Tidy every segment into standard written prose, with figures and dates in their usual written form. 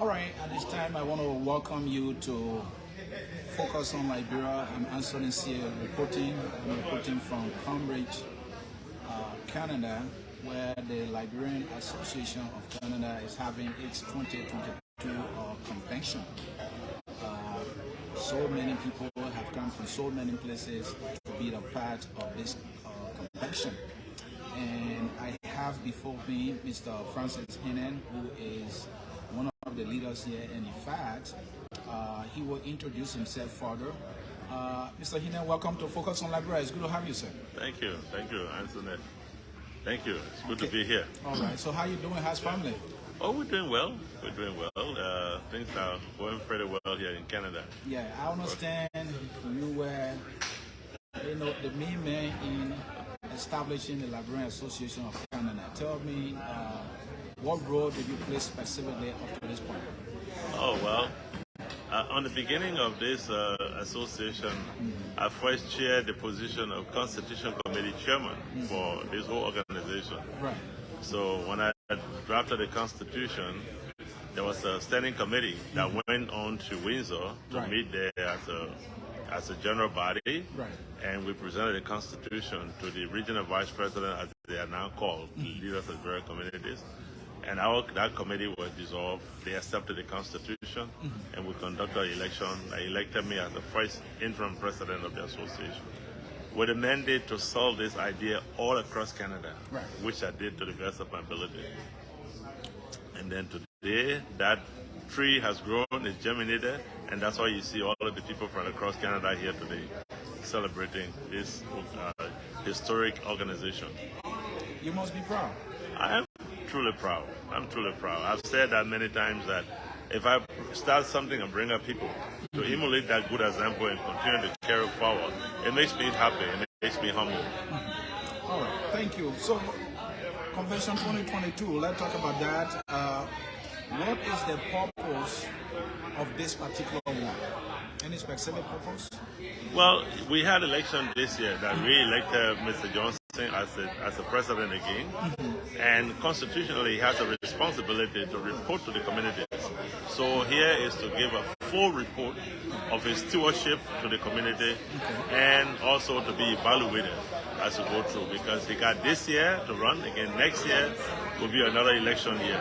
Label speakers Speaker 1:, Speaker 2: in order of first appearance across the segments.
Speaker 1: All right, at this time, I want to welcome you to Focus on Liberia. I'm Anthony C. reporting. I'm reporting from Cambridge, Canada, where the Liberian Association of Canada is having its 2022 convention. So many people have come from so many places to be a part of this convention. And I have before me Mr. Francis Hinnah, who is one of the leaders here, and in fact, he will introduce himself further. Mr. Hinnah, welcome to Focus on Liberia. It's good to have you, sir.
Speaker 2: Thank you, Anthony. Thank you. It's good to be here.
Speaker 1: All right. So, how you doing? How's family?
Speaker 2: Oh, we're doing well. Things are going pretty well here in Canada.
Speaker 1: Yeah, I understand you were, the main man in establishing the Liberian Association of Canada. Tell me, what role did you play specifically up to this point?
Speaker 2: Oh, well, on the beginning of this association, I first chaired the position of Constitution Committee Chairman for this whole organization.
Speaker 1: Right.
Speaker 2: So when I drafted the Constitution, there was a standing committee that went on to Windsor to meet there as a general body, and we presented the Constitution to the regional vice president, as they are now called, leaders of various communities. And that committee was dissolved. They accepted the Constitution, and we conducted an election. They elected me as the first interim president of the association, with a mandate to solve this idea all across Canada, which I did to the best of my ability. And then today, that tree has grown, it's germinated, and that's why you see all of the people from across Canada here today celebrating this historic organization.
Speaker 1: You must be proud.
Speaker 2: I am truly proud. I'm truly proud. I've said that many times, that if I start something and bring up people to emulate that good example and continue to carry forward, it makes me happy and it makes me humble.
Speaker 1: All right, thank you. So, Convention 2022, let's talk about that. What is the purpose of this particular one? Any specific purpose?
Speaker 2: Well, we had election this year that re-elected Mr. Johnson as a president again, and constitutionally he has a responsibility to report to the communities. So here is to give a full report of his stewardship to the community, and also to be evaluated as we go through, because he got this year to run again. Next year will be another election year.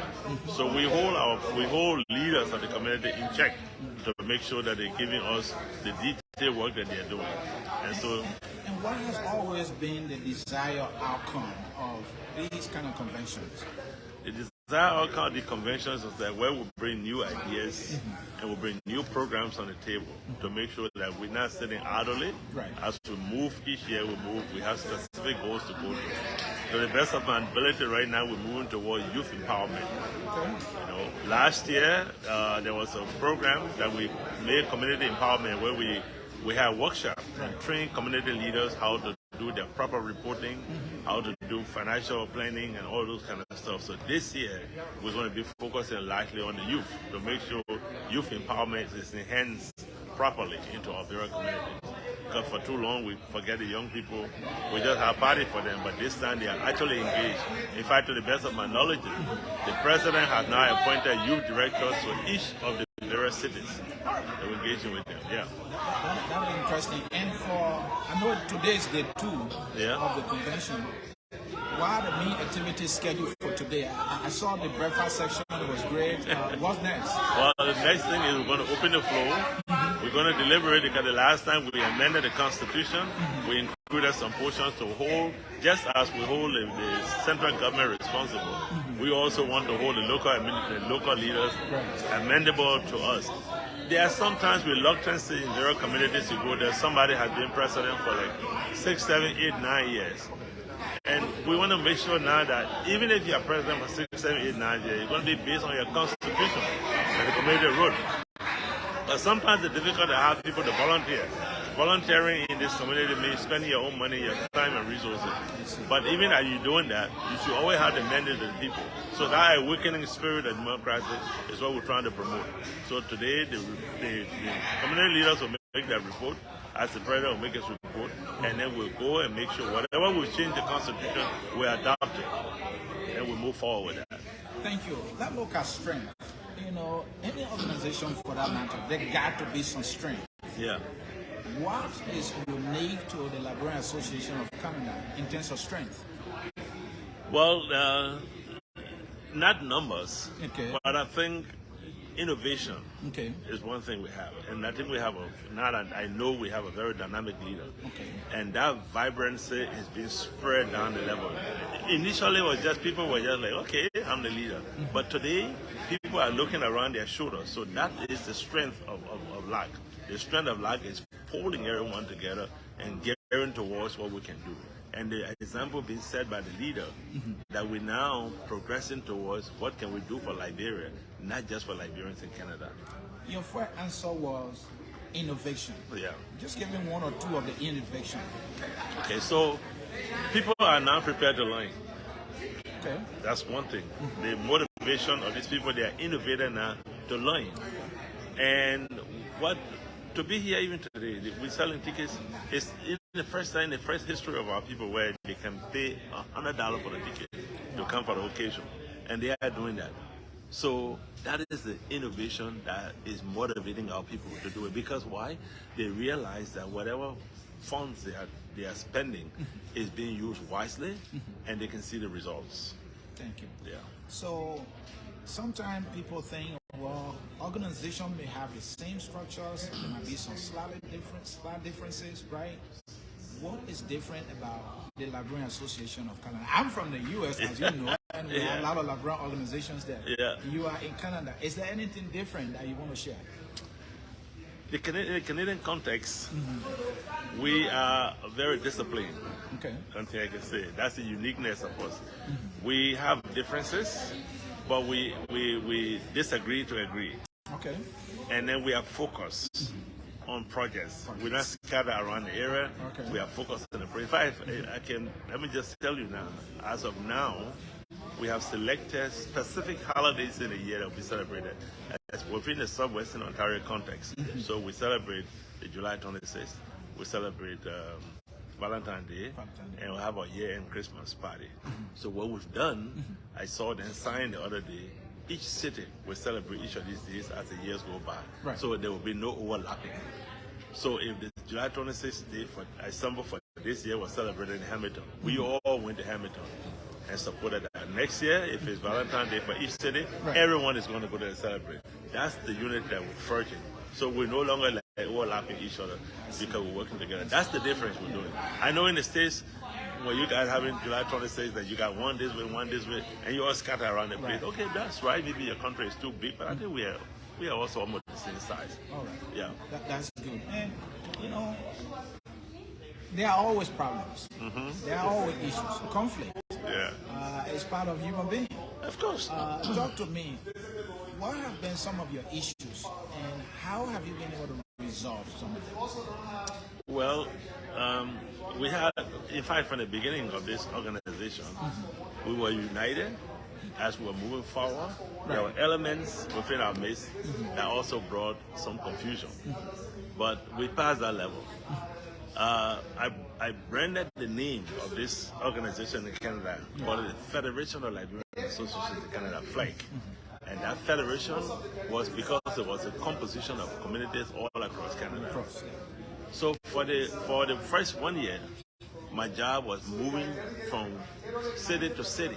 Speaker 2: So we hold leaders of the community in check to make sure that they're giving us the detailed work that they're doing.
Speaker 1: And what has always been the desired outcome of these kind of conventions?
Speaker 2: The desired outcome of the conventions is that where we bring new ideas and we bring new programs on the table to make sure that we're not sitting idly. As we move each year, we have specific goals to go to. To the best of my ability right now, we're moving toward youth empowerment. Last year, there was a program that we made, community empowerment, where we had workshops and trained community leaders how to do their proper reporting, how to do financial planning and all those kind of stuff. So this year, we're going to be focusing largely on the youth to make sure youth empowerment is enhanced properly into our various communities. Because for too long, we forget the young people. We just have party for them, but this time they are actually engaged. In fact, to the best of my knowledge, the president has now appointed youth directors to each of the various cities. We're engaging with them,
Speaker 1: That is interesting. And I know today is day 2 of the convention. What are the main activities scheduled for today? I saw the breakfast section, it was great. What's next?
Speaker 2: Well, the next thing is we're going to open the floor. We're going to deliberate, because the last time we amended the Constitution, we included some portions to hold, just as we hold the central government responsible. We also want to hold the local leaders amendable to us. There are sometimes reluctancy in various communities to go there. Somebody has been president for like 6, 7, 8, 9 years. And we want to make sure now that even if you are president for 6, 7, 8, 9 years, you're going to be based on your constitution and the community wrote. But sometimes it's difficult to have people to volunteer. Volunteering in this community means spending your own money, your time and resources. But even as you're doing that, you should always have the mandate of the people. So that awakening spirit of democracy is what we're trying to promote. So today, the community leaders will make that report. As the president will make his report, and then we'll go and make sure whatever we change the constitution, we adopt it, and we move forward with that.
Speaker 1: Thank you. Let's look at strength. you know, any organization for that matter, there got to be some strength.
Speaker 2: Yeah.
Speaker 1: What is unique to the Liberian Association of Canada in terms of strength?
Speaker 2: Well, not numbers,
Speaker 1: Okay.
Speaker 2: but I think innovation
Speaker 1: Okay.
Speaker 2: is one thing we have, and I think we have I know we have a very dynamic leader,
Speaker 1: Okay.
Speaker 2: and that vibrancy is being spread down the level. Initially, it was just people were just like, okay, I'm the leader, but today people are looking around their shoulders. So that is the strength of LAC. The strength of LAC is pulling everyone together and gearing towards what we can do. And the example being set by the leader that we're now progressing towards what can we do for Liberia, not just for Liberians in Canada.
Speaker 1: Your first answer was innovation.
Speaker 2: Yeah.
Speaker 1: Just give me one or two of the innovation.
Speaker 2: Okay, so people are now prepared to learn.
Speaker 1: Okay.
Speaker 2: That's one thing. The motivation of these people, they are innovating now to learn. And to be here even today, we're selling tickets. It's in the first time, the first history of our people where they can pay $100 for the ticket to come for the occasion. And they are doing that. So that is the innovation that is motivating our people to do it. Because why? They realize that whatever funds they are spending is being used wisely, and they can see the results.
Speaker 1: Thank you.
Speaker 2: Yeah.
Speaker 1: So sometimes people think, well, organizations may have the same structures, there might be some slight differences, right? What is different about the Liberian Association of Canada? I'm from the US, as you know, and we have a lot of Liberian organizations there.
Speaker 2: Yeah.
Speaker 1: You are in Canada. Is there anything different that you want to share?
Speaker 2: The Canadian context, we are very disciplined.
Speaker 1: Okay.
Speaker 2: Something I can say. That's the uniqueness of us. We have differences, but we disagree to agree.
Speaker 1: Okay.
Speaker 2: And then we are focused on projects. We're not scattered around the area.
Speaker 1: Okay.
Speaker 2: We are focused on the project. Let me just tell you now, as of now, we have selected specific holidays in a year that we celebrated as within the Southwestern Ontario context. So we celebrate the July 26th, we celebrate Valentine's Day, and we'll have our year-end Christmas party. So what we've done, I saw them sign the other day, each city will celebrate each of these days as the years go by.
Speaker 1: Right.
Speaker 2: So there will be no overlapping. So if the July 26th day for December for this year was celebrated in Hamilton, we all went to Hamilton and supported that. Next year, if it's Valentine's Day for each city, everyone is going to go there and celebrate. That's the unit that we're forging. So we're no longer like overlapping each other because we're working together. That's the difference we're doing. I know in the States, when you guys having July 26th, that you got one this way, and you all scatter around the place. Okay, that's right. Maybe your country is too big, but I think we are also almost the same size.
Speaker 1: All right.
Speaker 2: Yeah.
Speaker 1: That's good. And, you know, there are always problems. There are always issues. Conflict.
Speaker 2: Yeah.
Speaker 1: It's part of human being.
Speaker 2: Of course.
Speaker 1: Talk to me. What have been some of your issues, and how have you been able to resolve some of them?
Speaker 2: Well, we had, in fact, from the beginning of this organization, we were united as we were moving forward. There were elements within our midst that also brought some confusion, but we passed that level. I branded the name of this organization in Canada, called it the Federation of Liberian Associations in Canada, FLAC. And that federation was because it was a composition of communities all across Canada. So for the first 1 year, my job was moving from city to city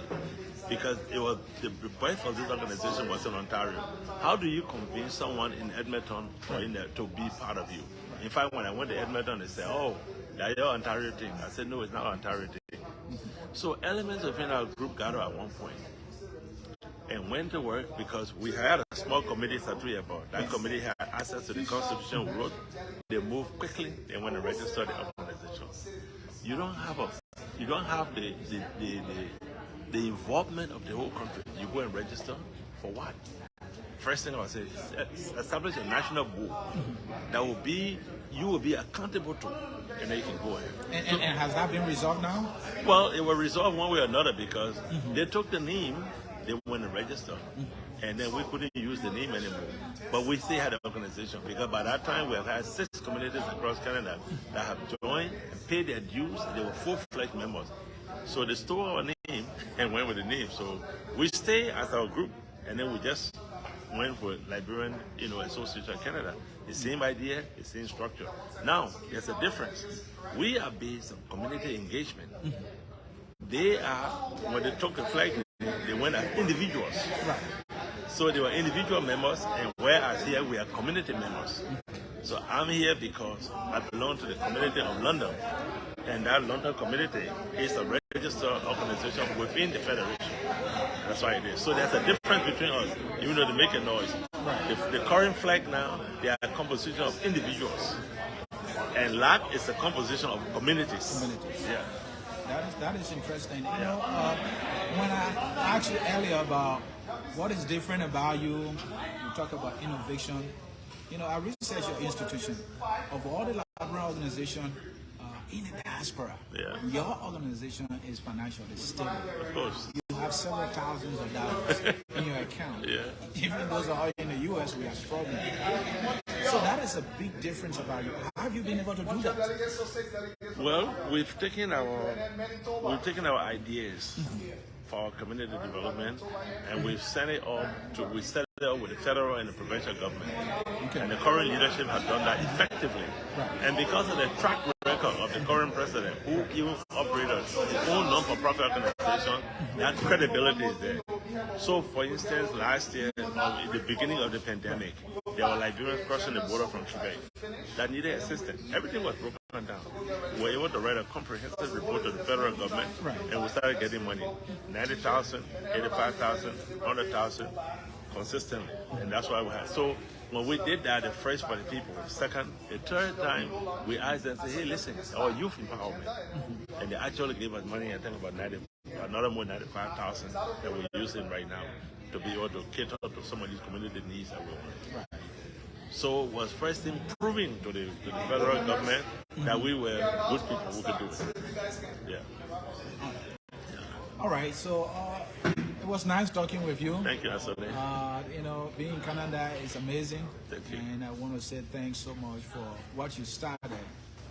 Speaker 2: because it was the birth of this organization was in Ontario. How do you convince someone in Edmonton or to be part of you? In fact, when I went to Edmonton, they said, "Oh, that's your Ontario thing." I said, "No, it's not Ontario thing." So elements within our group gathered at one point and went to work because we had a small committee about. That committee had access to the Constitution we wrote. They moved quickly. They went and registered the organization. You don't have the involvement of the whole country. You go and register for what? First thing I would say is establish a national board that you will be accountable to, and then you can go ahead.
Speaker 1: And has that been resolved now?
Speaker 2: Well, it was resolved one way or another because they took the name, they went and registered, and then we couldn't use the name anymore. But we still had an organization because by that time we have had 6 communities across Canada that have joined and paid their dues. They were full-fledged members. So they stole our name and went with the name. So we stay as our group, and then we just went for Liberian, Association of Canada. The same idea, the same structure. Now, there's a difference. We are based on community engagement. They are, when they took the flag, they went as individuals.
Speaker 1: Right.
Speaker 2: So they were individual members, and whereas here we are community members. So I'm here because I belong to the community of London, and that London community is a registered organization within the Federation. That's why it is. So there's a difference between us, even though they make a noise. Right. The current flag now, they are a composition of individuals, and LAC is a composition of communities. Yeah.
Speaker 1: That is interesting. You know, when I asked you earlier about what is different about you talk about innovation. You know, I researched your institution. Of all the Liberian organizations in the diaspora, your organization is financially stable.
Speaker 2: Of course.
Speaker 1: You have several thousands of dollars in your account. Even those are all in the U.S., we are struggling. So that is a big difference about you. How have you been able to do that?
Speaker 2: Well, we've taken our ideas for our community development, and we've set it up with the federal and the provincial government. And the current leadership has done that effectively. And because of the track record of the current president, who even operated his own non-for-profit organization, that credibility is there. So, for instance, last year, at the beginning of the pandemic, there were Liberians crossing the border from Quebec that needed assistance. Everything was broken down. We were able to write a comprehensive report to the federal government, and we started getting money. 90,000, 85,000, 100,000, consistently. And that's why we had. So when we did that, the first for the people, second, the third time, we asked them, say, hey, listen, our youth empowerment. And they actually gave us money, I think about another more 95,000 that we're using right now to be able to cater to some of these community needs that we want. So it was first thing proving to the federal government that we were good people who could do it.
Speaker 1: All right, so it was nice talking with you.
Speaker 2: Thank you, Asade.
Speaker 1: You know, being in Canada is amazing.
Speaker 2: Thank you.
Speaker 1: And I want to say thanks so much for what you started.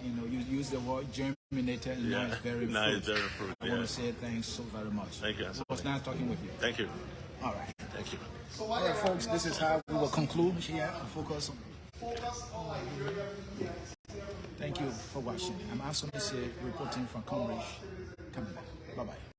Speaker 1: You know, you used the word germinated, and now it's very fruit. I want to say thanks so very much.
Speaker 2: Thank you, Asade.
Speaker 1: It was nice talking with you.
Speaker 2: Thank you.
Speaker 1: All right.
Speaker 2: Thank you.
Speaker 1: All right, folks, this is how we will conclude here and focus on. Thank you for watching. I'm Asomese reporting from Cambridge, Canada. Bye-bye.